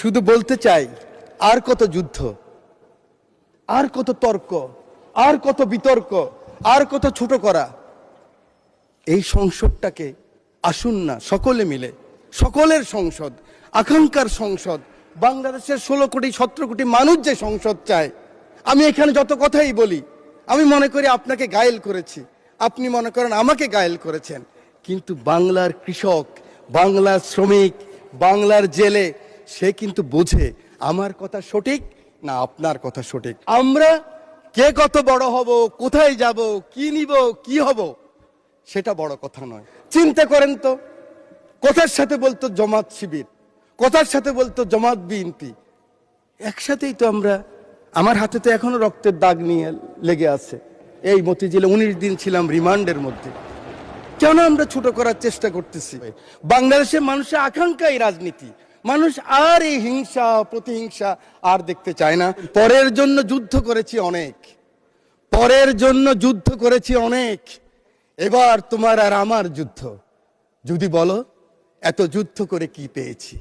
শুধু বলতে চাই, আর কত যুদ্ধ, আর কত তর্ক, আর কত বিতর্ক, আর কত ছোট করা। এই সংসদটাকে আসুন না সকলে মিলে, সকলের সংসদ, আকাঙ্ক্ষার সংসদ, বাংলাদেশের 16 কোটি 17 কোটি মানুষ যে সংসদ চায়। আমি এখানে যত কথাই বলি, আমি মনে করি আপনাকে ঘায়েল করেছি, আপনি মনে করেন আমাকে ঘায়েল করেছেন, কিন্তু বাংলার কৃষক, বাংলার শ্রমিক, বাংলার জেলে সে কিন্তু বোঝে আমার কথা সঠিক না আপনার কথা সঠিক। আমরা কে কত বড় হব, কোথায় যাব, কি নিব, কি হব, সেটা বড় কথা নয়। চিন্তা করেন তো, কথার সাথে বলতো জামাত শিবির, কথার সাথে বলতো জামাত বিএনপি, একসাথেই তো আমরা। আমার হাতে তো এখনো রক্তের দাগ নিয়ে লেগে আছে। এই মতিঝিলে 19 দিন ছিলাম রিমান্ডের মধ্যে। কেন আমরা ছোট করার চেষ্টা করতেছি? বাংলাদেশের মানুষের আকাঙ্ক্ষা এই রাজনীতি, মানুষ আর এই হিংসা প্রতিহিংসা আর দেখতে চায় না। পরের জন্য যুদ্ধ করেছি অনেক, পরের জন্য যুদ্ধ করেছি অনেক, এবার তোমার আর আমার যুদ্ধ। যদি বলো এত যুদ্ধ করে কি পেয়েছি?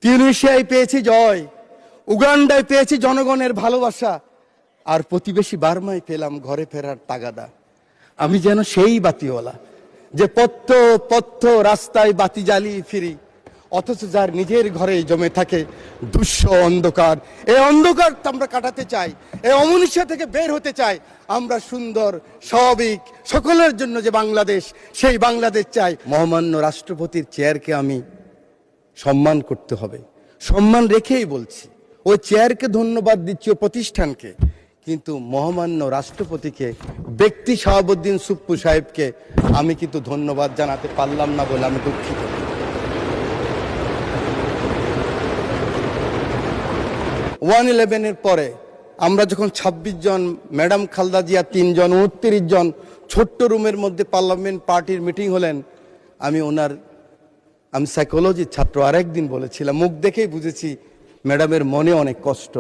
তিউনিসিয়ায় পেয়েছি জয়, উগান্ডায় পেয়েছি জনগণের ভালোবাসা, আর প্রতিবেশী বার্মায় পেলাম ঘরে ফেরার তাগাদা। আমি যেন সেই বাতিওয়ালা যে পত্র পত্র রাস্তায় বাতি জ্বালিয়ে ফিরি, অথচ যার নিজের ঘরে জমে থাকে দুঃস্ব অন্ধকার। এই অন্ধকার আমরা কাটাতে চাই, এই অমনীষা থেকে বের হতে চাই। আমরা সুন্দর স্বাভাবিক সকলের জন্য যে বাংলাদেশ, সেই বাংলাদেশ চাই। মহামান্য রাষ্ট্রপতির চেয়ারকে আমি সম্মান করতে হবে, সম্মান রেখেই বলছি। ওই চেয়ারকে ধন্যবাদ দিচ্ছি, ওই প্রতিষ্ঠানকে, কিন্তু মহামান্য রাষ্ট্রপতিকে, ব্যক্তি শাহাবুদ্দিন সুপ্পু সাহেবকে আমি কিন্তু ধন্যবাদ জানাতে পারলাম না বলে আমি দুঃখিত। 111-এর পরে আমরা যখন 26 জন, ম্যাডাম খালেদা জিয়া 3 জন, 29 জন ছোট্ট রুমের মধ্যে পার্লামেন্ট পার্টির মিটিং হলেন, আমি সাইকোলজির ছাত্র, আরেকদিন বলেছিলাম, মুখ দেখেই বুঝেছি ম্যাডামের মনে অনেক কষ্ট।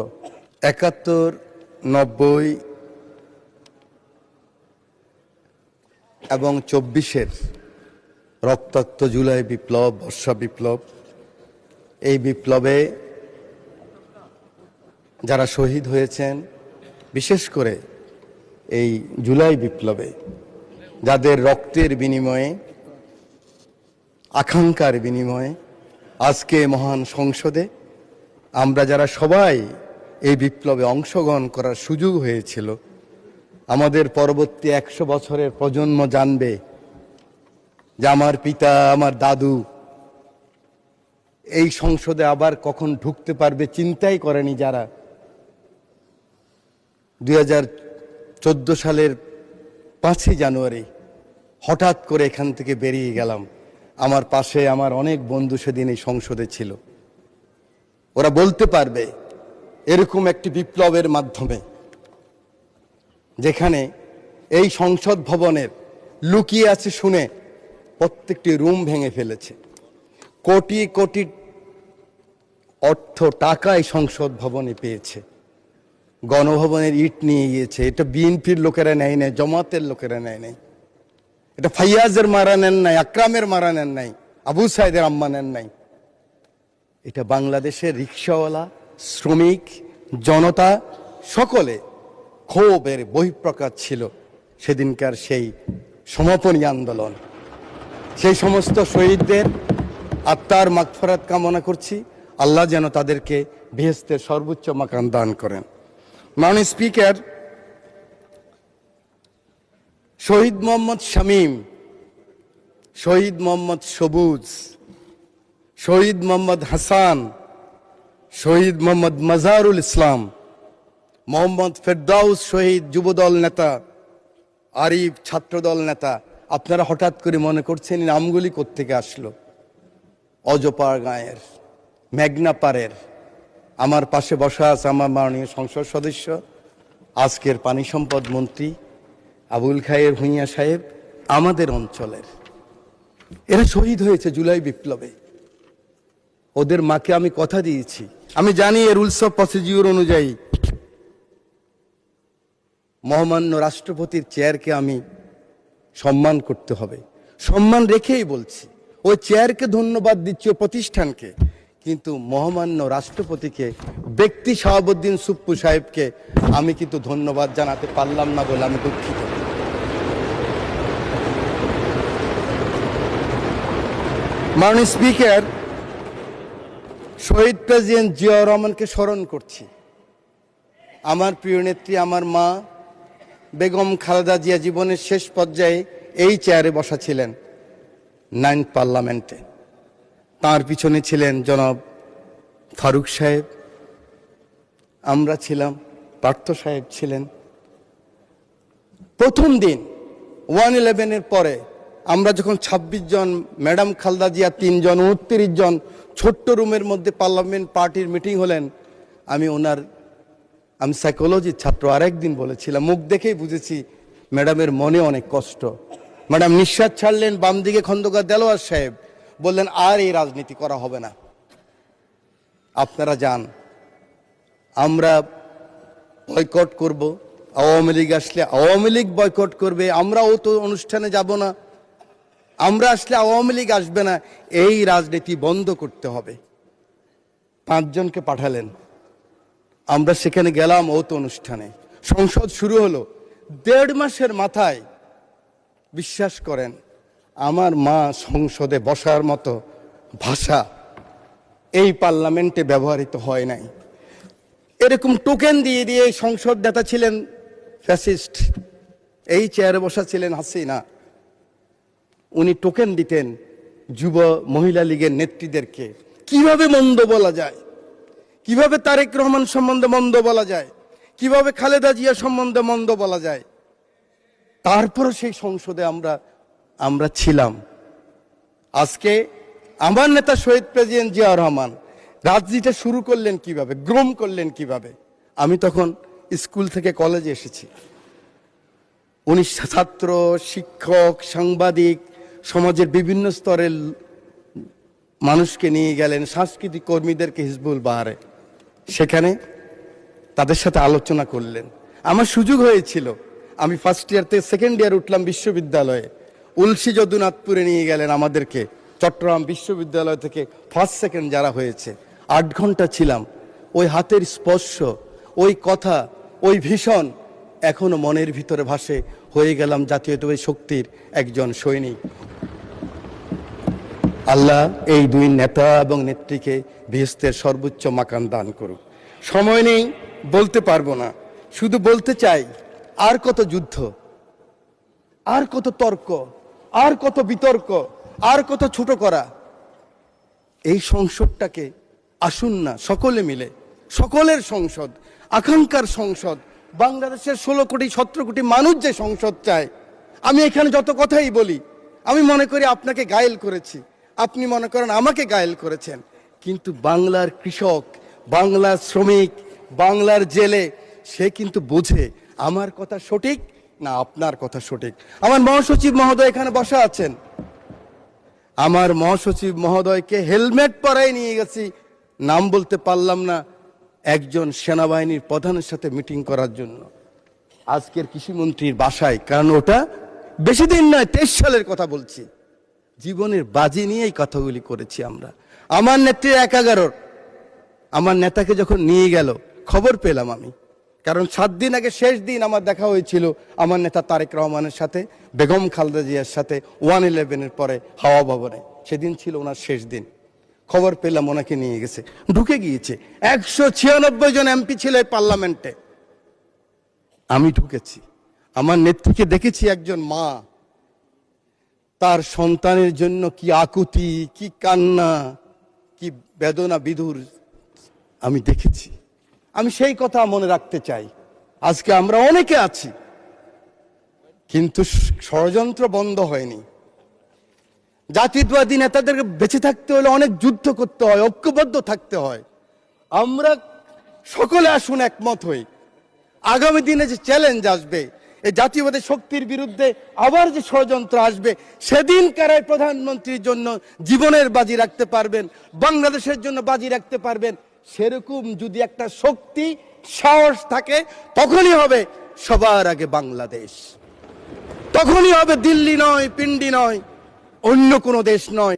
71, 90 এবং 24-এর রক্তাক্ত জুলাই বিপ্লব, বর্ষা বিপ্লব, এই বিপ্লবে যারা শহীদ হয়েছেন, বিশেষ করে এই জুলাই বিপ্লবে যাদের রক্তের বিনিময়ে, আকাঙ্ক্ষার বিনিময়ে আজকে মহান সংসদে আমরা যারা সবাই এই বিপ্লবে অংশগ্রহণ করার সুযোগ হয়েছিল, আমাদের পরবর্তী 100 বছরের প্রজন্ম জানবে যে আমার পিতা, আমার দাদু এই সংসদে আবার কখন ঢুকতে পারবে চিন্তাই করেনি যারা। 2014 সালের 5ই জানুয়ারি হঠাৎ করে এখান থেকে বেরিয়ে গেলাম। আমার পাশে আমার অনেক বন্ধু সেদিন এই সংসদে ছিল, ওরা বলতে পারবে এরকম একটি বিপ্লবের মাধ্যমে, যেখানে এই সংসদ ভবনের লুকিয়ে আছে শুনে প্রত্যেকটি রুম ভেঙে ফেলেছে, কোটি কোটি অর্থ টাকা এই সংসদ ভবনে পেয়েছে, গণভবনের ইট নিয়ে গিয়েছে। এটা বিএনপির লোকেরা নেয় নাই, জমাতের লোকেরা নেয় নাই, এটা ফাইয়াজের মারা নেন নাই, আকরামের মারা নেন নাই, আবু সাইদের আম্মা নেন নাই। এটা বাংলাদেশের রিক্সাওয়ালা, শ্রমিক, জনতা সকলে ক্ষোভের বহিঃপ্রকাশ ছিল সেদিনকার সেই সমাপনী আন্দোলন। সেই সমস্ত শহীদদের আত্মার মাগফিরাত কামনা করছি, আল্লাহ যেন তাদেরকে বেহেশতের সর্বোচ্চ মাকাম দান করেন। মাননীয় স্পিকার, শহীদ মোহাম্মদ শামীম, শহীদ মোহাম্মদ সবুজ, শহীদ মোহাম্মদ হাসান, শহীদ মোহাম্মদ মাজারুল ইসলাম, মোহাম্মদ ফেরদাউস শহীদ যুবদল নেতা, আরিফ ছাত্রদল নেতা, আপনারা হঠাৎ করে মনে করছেন এই নামগুলি কোত্থেকে আসলো? অজপাড় গাঁয়ের, মেঘনা পাড়ের। আমার পাশে বসা আছে আমার মাননীয় সংসদ সদস্য, আজকের পানি সম্পদ মন্ত্রী আবুল খায়ের ভূঁইয়া সাহেব, আমাদের অঞ্চলের। এরা শহীদ হয়েছে জুলাই বিপ্লবে। ওদের মাকে আমি কথা দিয়েছি, আমি জানি এর রুলস অফ প্রসিডিউর অনুযায়ী মহামান্য রাষ্ট্রপতির চেয়ারকে আমি সম্মান করতে হবে, সম্মান রেখেই বলছি। ওই চেয়ারকে ধন্যবাদ দিচ্ছি, ওই প্রতিষ্ঠানকে, কিন্তু মহামান্য রাষ্ট্রপতিকে, ব্যক্তি শাহাবুদ্দিন সুপ্পু সাহেবকে আমি কিন্তু ধন্যবাদ জানাতে পারলাম না বলে আমি দুঃখিত। মাননীয় স্পিকার, শহীদ প্রেসিডেন্ট জিয়াউর রহমানকে স্মরণ করছি। আমার প্রিয় নেত্রী, আমার মা বেগম খালেদা জিয়া জীবনের শেষ পর্যায়ে এই চেয়ারে বসা ছিলেন 9th পার্লামেন্টে। তার পিছনে ছিলেন জনাব ফারুক সাহেব, আমরা ছিলাম, পার্থ সাহেব ছিলেন। প্রথম দিন 1/11-এর পরে আমরা যখন 26 জন, ম্যাডাম খালেদা জিয়া 3 জন, 29 জন ছোট্ট রুমের মধ্যে পার্লামেন্ট পার্টির মিটিং হলেন, আমি সাইকোলজির ছাত্র, আরেকদিন বলেছিলাম, মুখ দেখেই বুঝেছি ম্যাডামের মনে অনেক কষ্ট। ম্যাডাম নিঃশ্বাস ছাড়লেন, বাম দিকে খন্দকার দেলোয়ার সাহেব বললেন, আর এই রাজনীতি করা হবে না, আপনারা যান, আমরা বয়কট করব। আওয়ামী লীগ আসলে আওয়ামী লীগ বয়কট করবে, আমরাও তো অনুষ্ঠানে যাব না, আমরা আসলে আওয়ামী লীগ আসবে না, এই রাজনীতি বন্ধ করতে হবে। 5 জনকে পাঠালেন, আমরা সেখানে গেলাম ওত অনুষ্ঠানে। সংসদ শুরু হলো, 1.5 মাসের মাথায় বিশ্বাস করেন আমার মা সংসদে বসার মতো ভাষা এই পার্লামেন্টে ব্যবহৃত হয় নাই। এরকম টোকেন দিয়ে দিয়ে সংসদ নেতা ছিলেন ফ্যাসিস্ট, এই চেয়ারে বসা ছিলেন হাসিনা। উনি টোকেন দিতেন যুব মহিলা লীগের নেত্রীদেরকে, কিভাবে মন্দ বলা যায়, কিভাবে তারেক রহমান সম্বন্ধে মন্দ বলা যায়, কিভাবে খালেদা জিয়া সম্বন্ধে মন্দ বলা যায়। তারপরও সেই সংসদে আমরা ছিলাম। আজকে আমার নেতা শহীদ প্রেসিডেন্ট জিয়াউর রহমান রাজনীতিটা শুরু করলেন কিভাবে, গ্রোম করলেন কিভাবে। আমি তখন স্কুল থেকে কলেজে এসেছি। উনি ছাত্র, শিক্ষক, সাংবাদিক, সমাজের বিভিন্ন স্তরের মানুষকে নিয়ে গেলেন, সাংস্কৃতিক কর্মীদেরকে হিজবুল বাহারে, সেখানে তাদের সাথে আলোচনা করলেন। আমার সুযোগ হয়েছিল, আমি ফার্স্ট ইয়ার থেকে সেকেন্ড ইয়ার উঠলাম বিশ্ববিদ্যালয়ে। উলসি যদুনাথপুরে নিয়ে গেলেন আমাদেরকে, চট্টগ্রাম বিশ্ববিদ্যালয় থেকে ফার্স্ট সেকেন্ড যারা হয়েছে। 8 ঘন্টা ছিলাম। ওই হাতের স্পর্শ, ওই কথা, ওই ভীষণ এখনো মনের ভিতরে ভাসে। হয়ে গেলাম জাতীয়তাবাদী শক্তির একজন সৈনিক। আল্লাহ এই 2 নেতা এবং নেত্রীকে বেহেশতের সর্বোচ্চ মাকান দান করুক। সময় নেই, বলতে পারবো না, শুধু বলতে চাই, আর কত যুদ্ধ, আর কত তর্ক, আর কত বিতর্ক, আর কত ছোট করা। এই সংসদটাকে আসুন না সকলে মিলে, সকলের সংসদ, আকাঙ্ক্ষার সংসদ, বাংলাদেশের 16 কোটি 17 কোটি মানুষ যে সংসদ চায়। আমি এখানে যত কথাই বলি, আমি মনে করি আপনাকে ঘায়েল করেছি, আপনি মনে করেন আমাকে ঘায়েল করেছেন, কিন্তু বাংলার কৃষক, বাংলার শ্রমিক, বাংলার জেলে, সে কিন্তু বোঝে আমার কথা সঠিক না আপনার কথা সঠিক। আমার মহাসচিব মহোদয় এখানে বসা আছেন, আমার মহাসচিব মহোদয়কে হেলমেট পরাই নিয়ে গেছি, নাম বলতে পারলাম না, একজন সেনাবাহিনীর প্রধানের সাথে মিটিং করার জন্য আজকের কৃষিমন্ত্রীর বাসায়। কারণ ওটা বেশি দিন নয়, 23 সালের কথা বলছি, জীবনের বাজি নিয়েই কথাগুলি করেছি আমরা। আমার নেত্রীর 11 আমার নেতাকে যখন নিয়ে গেল, খবর পেলাম আমি, কারণ 7 দিন আগে শেষ দিন আমার দেখা হয়েছিল আমার নেতা তারেক রহমানের সাথে, বেগম খালেদা জিয়ার সাথে 1/11-এর পরে হাওয়া ভবনে, সেদিন ছিল ওনার শেষ দিন। খবর পেলাম ওনাকে নিয়ে গেছে, ঢুকে গিয়েছে। 196 জন এমপি ছিল এই পার্লামেন্টে, আমি ঢুকেছি। আমার নেত্রীকে দেখেছি, একজন মা, তার সন্তানের জন্য কি আকুতি, কি কান্না, কি বেদনা বিধুর আমি দেখেছি। আমি সেই কথা মনে রাখতে চাই। আজকে আমরা অনেকে আছি, কিন্তু ষড়যন্ত্র বন্ধ হয়নি। জাতীয়তাবাদী নেতাদেরকে বেঁচে থাকতে হলে অনেক যুদ্ধ করতে হয়, ঐক্যবদ্ধ থাকতে হয়। আমরা সকলে আসুন একমত হই, আগামী দিনে যে চ্যালেঞ্জ আসবে, এই জাতীয়বাদী শক্তির বিরুদ্ধে আবার যে ষড়যন্ত্র আসবে, সেদিন কারাই প্রধানমন্ত্রীর জন্য জীবনের বাজি রাখতে পারবেন, বাংলাদেশের জন্য বাজি রাখতে পারবেন, সেরকম যদি একটা শক্তি, সাহস থাকে, তখনই হবে সবার আগে বাংলাদেশ, তখনই হবে দিল্লি নয়, পিন্ডি নয়, অন্য কোনো দেশ নয়।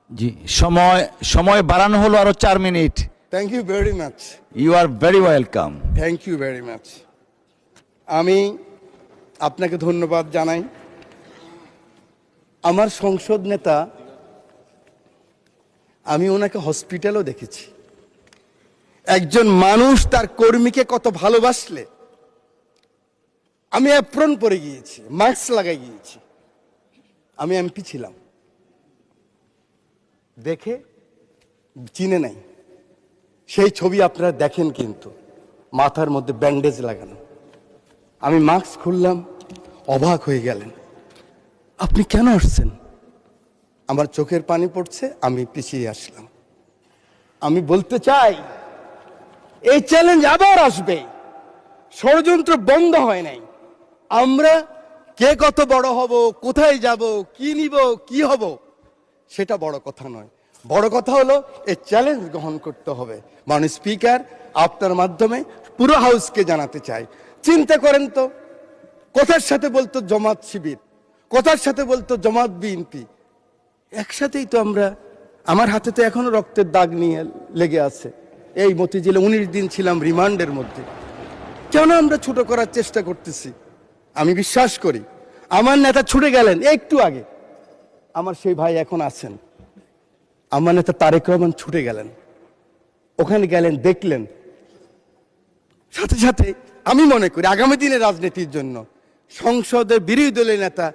জি, সময় সময় বাড়ানো হলো আরো 4 মিনিট। Thank you very much. You are very welcome. Thank you very much. আমি আপনাকে ধন্যবাদ জানাই। আমার সংসদ নেতা, আমি ওনাকে হসপিটালও দেখেছি। একজন মানুষ তার কর্মীকে কত ভালোবাসলে, আমি অ্যাপ্রন পরে গিয়েছি, মাস্ক লাগাই গিয়েছি। আমি এমপি ছিলাম, দেখে চিনে নাই। সেই ছবি আপনারা দেখেন, কিন্তু মাথার মধ্যে ব্যান্ডেজ লাগানো। আমি মাস্ক খুললাম, অবাক হয়ে গেলেন, আপনি কেন আসছেন? আমার চোখের পানি পড়ছে, আমি পিছিয়ে আসলাম। আমি বলতে চাই, এই চ্যালেঞ্জ আবার আসবে। ষড়যন্ত্র বন্ধ হয় নাই। আমরা কে কত বড় হব, কোথায় যাব, কি নিব, কি হব, সেটা বড় কথা নয়। বড় কথা হলো এই চ্যালেঞ্জ গ্রহণ করতে হবে। মাননীয় স্পিকার, আপনার মাধ্যমে পুরো হাউসকে জানাতে চাই, চিন্তা করেন তো, কথার সাথে বলতো জামাত শিবির, কথার সাথে বলতো জামাত বিএনপি, একসাথেই তো আমরা। আমার হাতে তো এখনো রক্তের দাগ নিয়ে লেগে আছে। এই মতিঝিলে 19 দিন ছিলাম রিমান্ডের মধ্যে। কেন আমরা ছোট করার চেষ্টা করতেছি? আমি বিশ্বাস করি আমার নেতা ছুটে গেলেন একটু আগে, আমার সেই ভাই এখন আছেন। আমার নেতা তারেক রহমান ছুটে গেলেন, ওখানে গেলেন, দেখলেন। সাথে সাথে আমি মনে করি আগামী দিনের রাজনীতির জন্য সংসদের বিরোধী দলের নেতা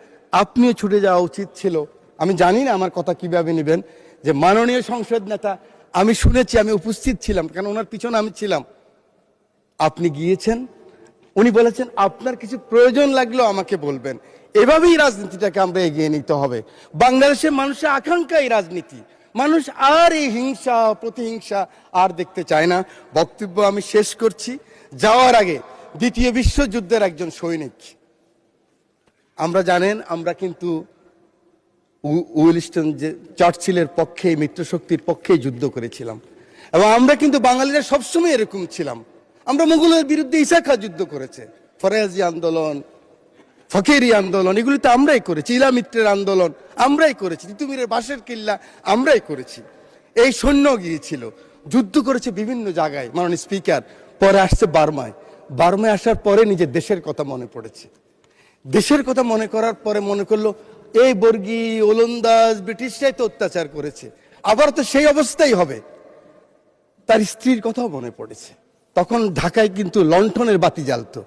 আপনিও ছুটে যাওয়া উচিত ছিল। আমি জানি না আমার কথা কিভাবে নেবেন, যে মাননীয় সংসদ নেতা, আমি শুনেছি, আমি উপস্থিত ছিলাম, কারণ ওনার পিছনে আমি ছিলাম। আপনি গিয়েছেন, উনি বলেছেন আপনার কিছু প্রয়োজন লাগলেও আমাকে বলবেন। এভাবেই রাজনীতিটাকে আমরা এগিয়ে নিতে হবে। বাংলাদেশের মানুষের আকাঙ্ক্ষা এই রাজনীতি। মানুষ আর এই হিংসা প্রতিহিংসা আর দেখতে চায় না। বক্তব্য আমি শেষ করছি। যাওয়ার আগে, দ্বিতীয় বিশ্বযুদ্ধের একজন সৈনিক, আমরা জানেন আমরা কিন্তু উইলস্টন যে চার্চিলের পক্ষে, মিত্রশক্তির পক্ষে যুদ্ধ করেছিলাম। এবং আমরা কিন্তু বাঙালিরা সবসময় এরকম ছিলাম। আমরা মুঘলের বিরুদ্ধে ইসাখা যুদ্ধ করেছে, ফরাজি আন্দোলন, ফকিরি আন্দোলন, এগুলিতে আমরাই করেছি। ইলামিত্রের আন্দোলন আমরাই করেছি, তিতুমিরের বাঁশের কিল্লা আমরাই করেছি। এই সৈন্য গিয়েছিল, যুদ্ধ করেছে বিভিন্ন জায়গায়। মাননীয় স্পিকার, পরে আসছে বার্মায়। বার্মায় আসার পরে নিজের দেশের কথা মনে পড়েছে। দেশের কথা মনে করার পরে মনে করলো, এই বর্গী ওলন্দাজ ব্রিটিশরাই তো অত্যাচার করেছে, আবার তো সেই অবস্থাই হবে। তার স্ত্রীর কথাও মনে পড়েছে। তখন ঢাকায় কিন্তু লণ্ঠনের বাতি জ্বালতো।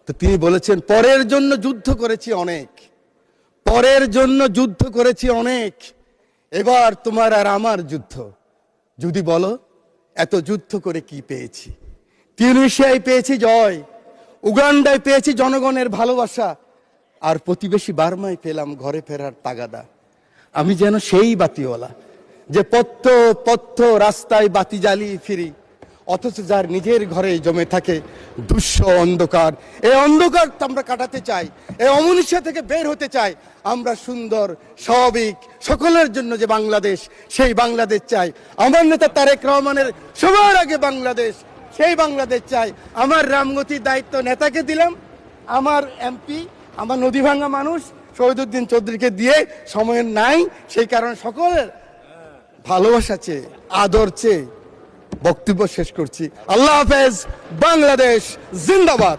তো তিনি বলেছেন, পরের জন্য যুদ্ধ করেছি অনেক, পরের জন্য যুদ্ধ করেছি অনেক, এবার তোমার আর আমার যুদ্ধ। যদি বলো এত যুদ্ধ করে কি পেয়েছি? তিউনিসিয়ায় পেয়েছি জয়, উগান্ডায় পেয়েছি জনগণের ভালোবাসা, আর প্রতিবেশী বার্মায় পেলাম ঘরে ফেরার তাগাদা। আমি যেন সেই বাতিওয়ালা, যে পথ্য পথ্য রাস্তায় বাতি জ্বালিয়ে ফিরি, অথচ যার নিজের ঘরে জমে থাকে দুঃস্ব অন্ধকার। এই অন্ধকার আমরা কাটাতে চাই, এই অমনীষা থেকে বের হতে চাই। আমরা সুন্দর স্বাভাবিক সকলের জন্য যে বাংলাদেশ, সেই বাংলাদেশ চাই। আমার নেতা তারেক রহমানের সবার আগে বাংলাদেশ, সেই বাংলাদেশ চাই। আমার রামগতির দায়িত্ব নেতাকে দিলাম, আমার এমপি, আমার নদী ভাঙা মানুষ শহীদুদ্দিন চৌধুরীকে দিয়ে সময় নাই। সেই কারণে সকলের ভালোবাসা চেয়ে, আদর চেয়ে বক্তব্য শেষ করছি। আল্লাহ হাফেজ। বাংলাদেশ জিন্দাবাদ।